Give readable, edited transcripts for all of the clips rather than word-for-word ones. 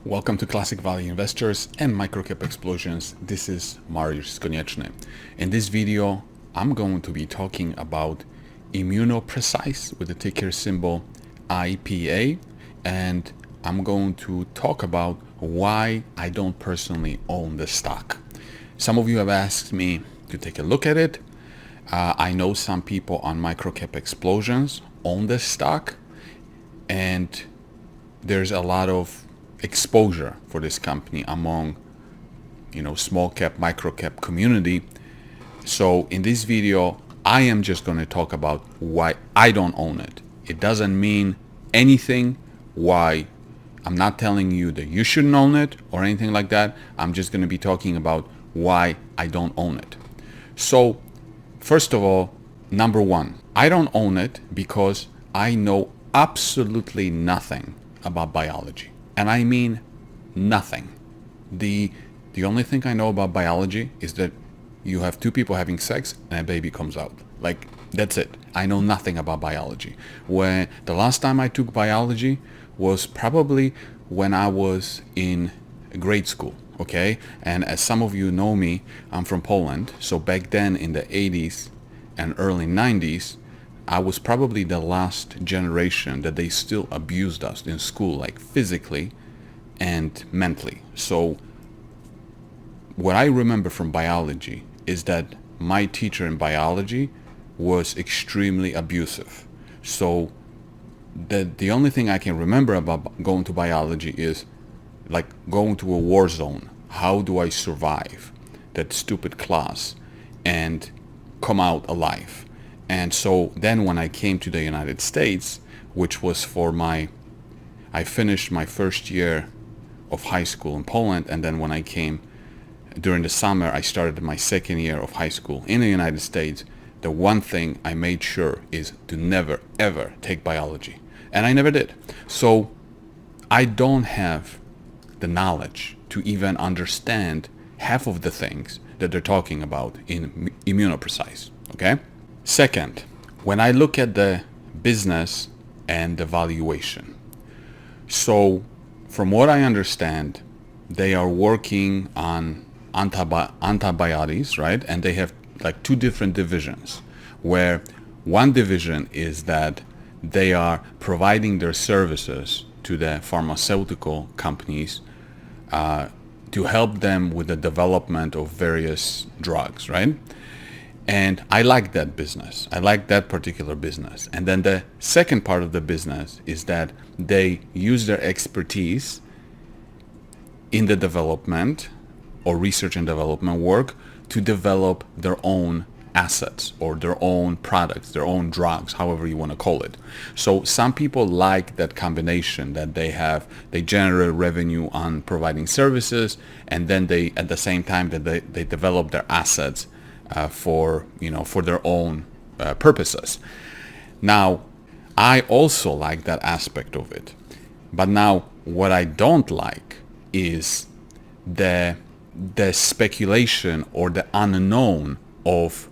Welcome to Classic Value Investors and Microcap Explosions. This is Mariusz Konieczny. In this video, I'm going to be talking about ImmunoPrecise with the ticker symbol IPA, and I'm going to talk about why I don't personally own the stock. Some of you have asked me to take a look at it. I know some people on Microcap Explosions own this stock, and there's a lot of exposure for this company among small cap, micro cap community. So in this video I am just going to talk about why I don't own it. It doesn't mean anything why. I'm not telling you that you shouldn't own it or anything like that. I'm just going to be talking about why I don't own it. So first of all, number one, I don't own it because I know absolutely nothing about biology. And I mean nothing. The only thing I know about biology is that you have two people having sex and a baby comes out. Like, that's it. I know nothing about biology. When the last time I took biology was probably when I was in grade school, okay? And as some of you know me, I'm from Poland. So back then in the 80s and early 90s, I was probably the last generation that they still abused us in school, like physically and mentally. So what I remember from biology is that my teacher in biology was extremely abusive. So the only thing I can remember about going to biology is like going to a war zone. How do I survive that stupid class and come out alive? And so then when I came to the United States, which was I finished my first year of high school in Poland, and then when I came during the summer, I started my second year of high school in the United States. The one thing I made sure is to never, ever take biology. And I never did. So I don't have the knowledge to even understand half of the things that they're talking about in ImmunoPrecise, okay? Second, when I look at the business and the valuation, so from what I understand, they are working on antibodies, right? And they have like two different divisions, where one division is that they are providing their services to the pharmaceutical companies to help them with the development of various drugs, right? And I like that business. I like that particular business. And then the second part of the business is that they use their expertise in the development or research and development work to develop their own assets or their own products, their own drugs, however you want to call it. So some people like that combination, that they generate revenue on providing services, and then they, at the same time, that they develop their assets for their own purposes. Now, I also like that aspect of it. But now, what I don't like is the speculation or the unknown of,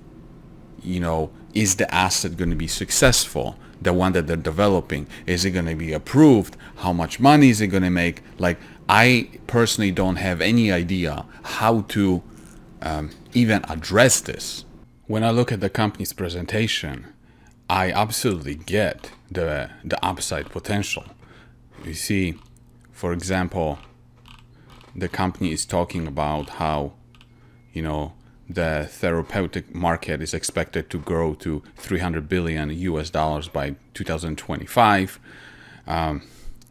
is the asset going to be successful? The one that they're developing, is it going to be approved? How much money is it going to make? Like, I personally don't have any idea how to even address this. When I look at the company's presentation, I absolutely get the upside potential. You see, for example, the company is talking about how, the therapeutic market is expected to grow to $300 billion US by 2025.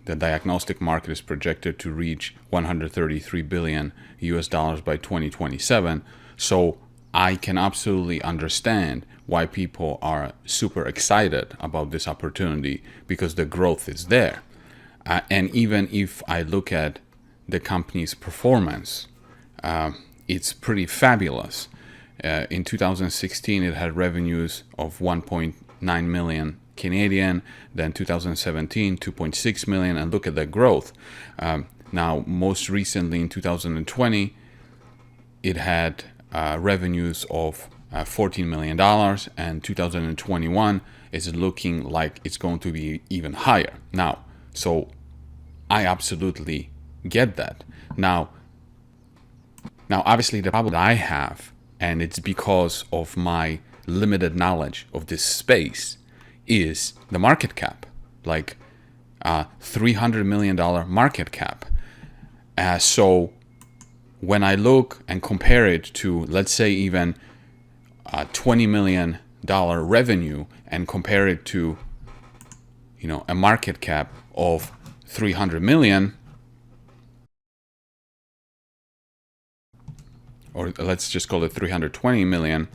The diagnostic market is projected to reach $133 billion US by 2027. So I can absolutely understand why people are super excited about this opportunity, because the growth is there. And even if I look at the company's performance, it's pretty fabulous. In 2016, it had revenues of 1.9 million Canadian, then 2017, 2.6 million, and look at the growth. Now, most recently in 2020, it had revenues of $14 million, and 2021 is looking like it's going to be even higher. Now, so I absolutely get that. Now, obviously, the problem that I have, and it's because of my limited knowledge of this space, is the market cap, like $300 million market cap. So when I look and compare it to, let's say, even $20 million revenue, and compare it to, a market cap of 300 million, or let's just call it 320 million,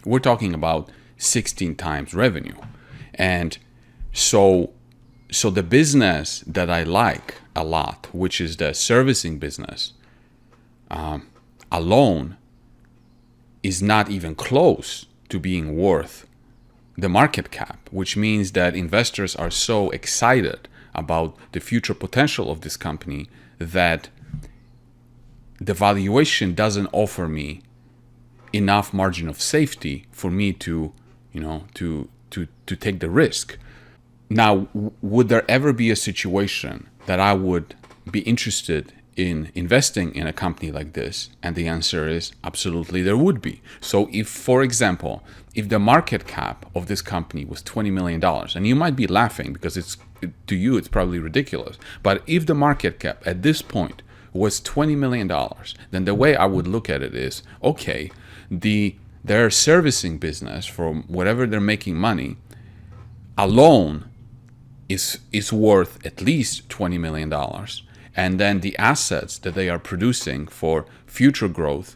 we're talking about 16 times revenue. And so the business that I like a lot, which is the servicing business, alone is not even close to being worth the market cap, which means that investors are so excited about the future potential of this company that the valuation doesn't offer me enough margin of safety for me to take the risk. Now, would there ever be a situation that I would be interested in investing in a company like this? And the answer is absolutely there would be. So if, for example, if the market cap of this company was $20 million, and you might be laughing because to you it's probably ridiculous, but if the market cap at this point was $20 million, then the way I would look at it is, okay, their servicing business, from whatever they're making money alone, is worth at least $20 million. And then the assets that they are producing for future growth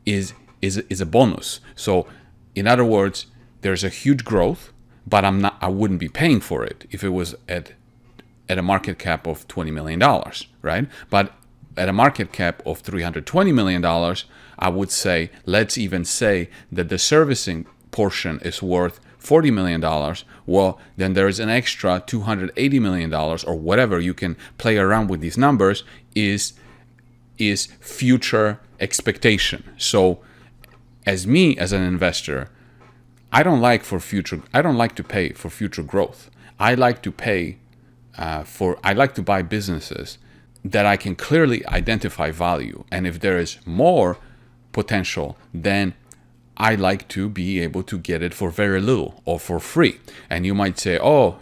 is a bonus. So in other words, there's a huge growth, but I wouldn't be paying for it if it was at a market cap of $20 million, right? But at a market cap of $320 million, I would say, let's even say that the servicing portion is worth $40 million. Well, then there's an extra $280 million, or whatever. You can play around with these numbers, is future expectation. So as an investor, I don't like to pay for future growth. I like to buy businesses that I can clearly identify value. And if there is more potential, then I like to be able to get it for very little or for free. And you might say, oh,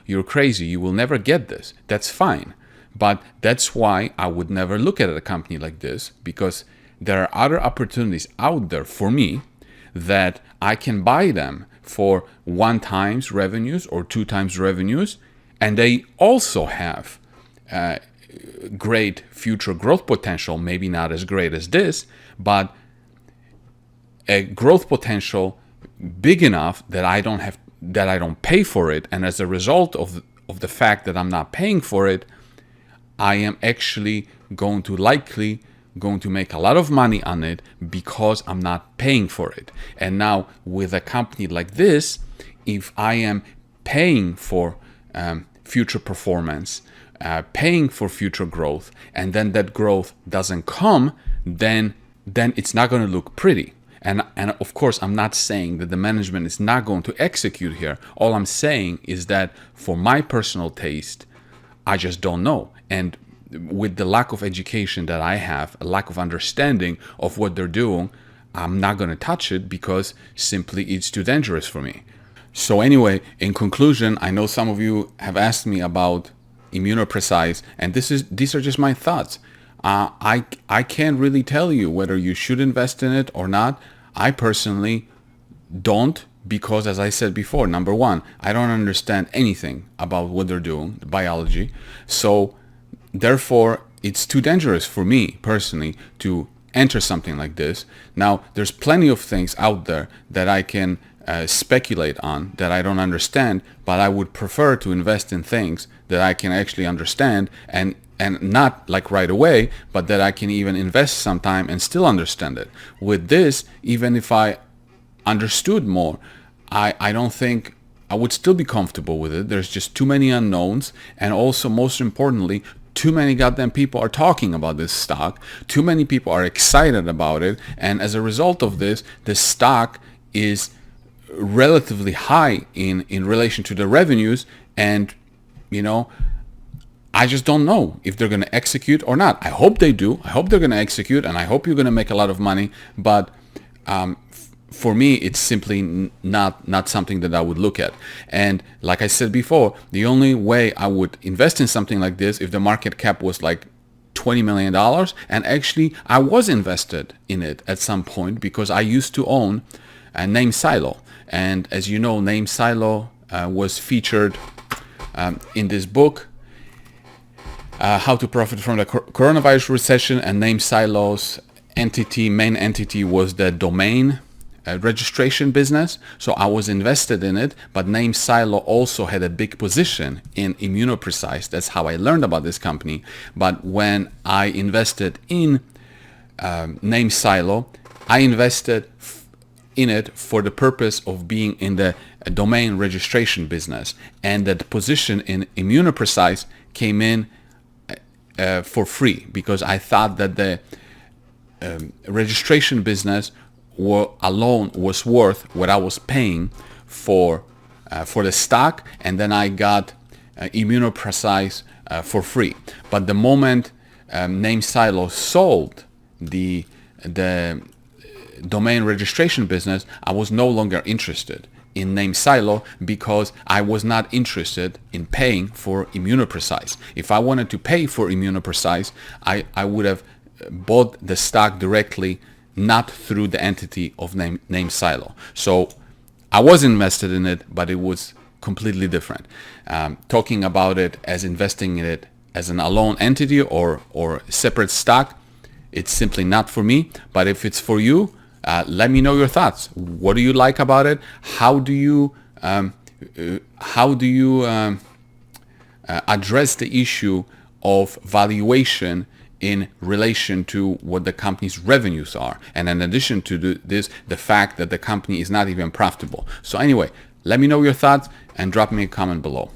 you're crazy, you will never get this. That's fine. But that's why I would never look at a company like this, because there are other opportunities out there for me that I can buy them for 1 times revenues or 2 times revenues. And they also have great future growth potential, maybe not as great as this, but a growth potential big enough that I don't pay for it. And as a result of the fact that I'm not paying for it, I am actually going to make a lot of money on it because I'm not paying for it. And now with a company like this, if I am paying for future performance, paying for future growth, and then that growth doesn't come, then it's not going to look pretty. And of course, I'm not saying that the management is not going to execute here. All I'm saying is that for my personal taste, I just don't know. And with the lack of education that I have, a lack of understanding of what they're doing, I'm not going to touch it because simply it's too dangerous for me. So anyway, in conclusion, I know some of you have asked me about ImmunoPrecise, and these are just my thoughts. I can't really tell you whether you should invest in it or not. I personally don't, because as I said before, number one, I don't understand anything about what they're doing, the biology. So therefore, it's too dangerous for me personally to enter something like this. Now, there's plenty of things out there that I can speculate on that I don't understand, but I would prefer to invest in things that I can actually understand, and not like right away, but that I can even invest some time and still understand it. With this, even if I understood more, I don't think I would still be comfortable with it. There's just too many unknowns, and also, most importantly, too many goddamn people are talking about this stock. Too many people are excited about it, and as a result of this, the stock is relatively high in relation to the revenues. And I just don't know if they're going to execute or not. I hope they do. I hope they're going to execute, and I hope you're going to make a lot of money. But for me, it's simply not something that I would look at. And like I said before, the only way I would invest in something like this if the market cap was like $20 million. And actually, I was invested in it at some point because I used to own Name Silo. And as you know, Name Silo was featured in this book, How to Profit from the Coronavirus Recession. And Name Silo's main entity was the domain registration business. So I was invested in it, but Name Silo also had a big position in ImmunoPrecise. That's how I learned about this company. But when I invested in Name Silo, I invested in it for the purpose of being in the domain registration business, and that position in ImmunoPrecise came in for free because I thought that the registration business alone was worth what I was paying for the stock, and then I got ImmunoPrecise for free. But the moment Name Silo sold the domain registration business, I was no longer interested in Name Silo because I was not interested in paying for ImmunoPrecise. If I wanted to pay for ImmunoPrecise, I would have bought the stock directly, not through the entity of Name Silo. So I was invested in it, but it was completely different. Talking about it as investing in it as an alone entity or separate stock, it's simply not for me. But if it's for you, let me know your thoughts. What do you like about it? How do you address the issue of valuation in relation to what the company's revenues are? And in addition to this, the fact that the company is not even profitable. So anyway, let me know your thoughts and drop me a comment below.